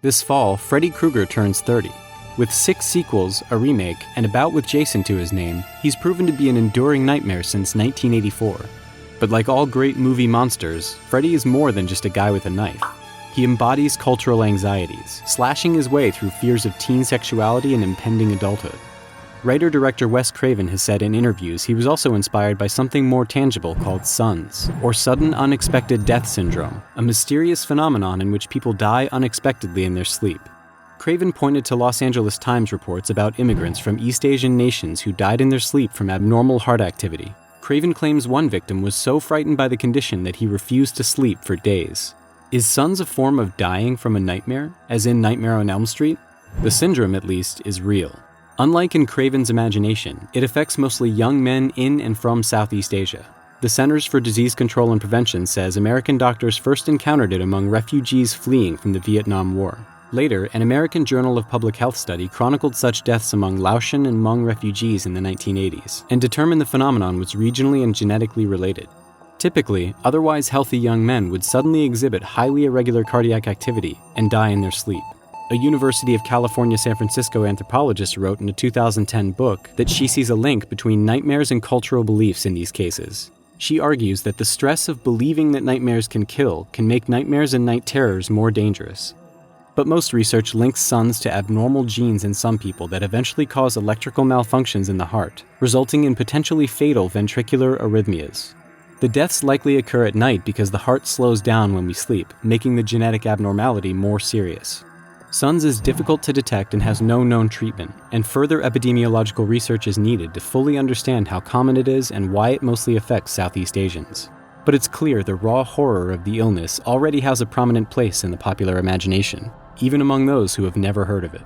This fall, Freddy Krueger turns 30. With 6 sequels, a remake, and a bout with Jason to his name, he's proven to be an enduring nightmare since 1984. But like all great movie monsters, Freddy is more than just a guy with a knife. He embodies cultural anxieties, slashing his way through fears of teen sexuality and impending adulthood. Writer-director Wes Craven has said in interviews he was also inspired by something more tangible called SUNDS, or Sudden Unexpected Death Syndrome, a mysterious phenomenon in which people die unexpectedly in their sleep. Craven pointed to Los Angeles Times reports about immigrants from East Asian nations who died in their sleep from abnormal heart activity. Craven claims one victim was so frightened by the condition that he refused to sleep for days. Is SUNDS a form of dying from a nightmare, as in Nightmare on Elm Street? The syndrome, at least, is real. Unlike in Craven's imagination, it affects mostly young men in and from Southeast Asia. The Centers for Disease Control and Prevention says American doctors first encountered it among refugees fleeing from the Vietnam War. Later, an American Journal of Public Health study chronicled such deaths among Laotian and Hmong refugees in the 1980s, and determined the phenomenon was regionally and genetically related. Typically, otherwise healthy young men would suddenly exhibit highly irregular cardiac activity and die in their sleep. A University of California, San Francisco anthropologist wrote in a 2010 book that she sees a link between nightmares and cultural beliefs in these cases. She argues that the stress of believing that nightmares can kill can make nightmares and night terrors more dangerous. But most research links SUNDS to abnormal genes in some people that eventually cause electrical malfunctions in the heart, resulting in potentially fatal ventricular arrhythmias. The deaths likely occur at night because the heart slows down when we sleep, making the genetic abnormality more serious. SUNDS is difficult to detect and has no known treatment, and further epidemiological research is needed to fully understand how common it is and why it mostly affects Southeast Asians. But it's clear the raw horror of the illness already has a prominent place in the popular imagination, even among those who have never heard of it.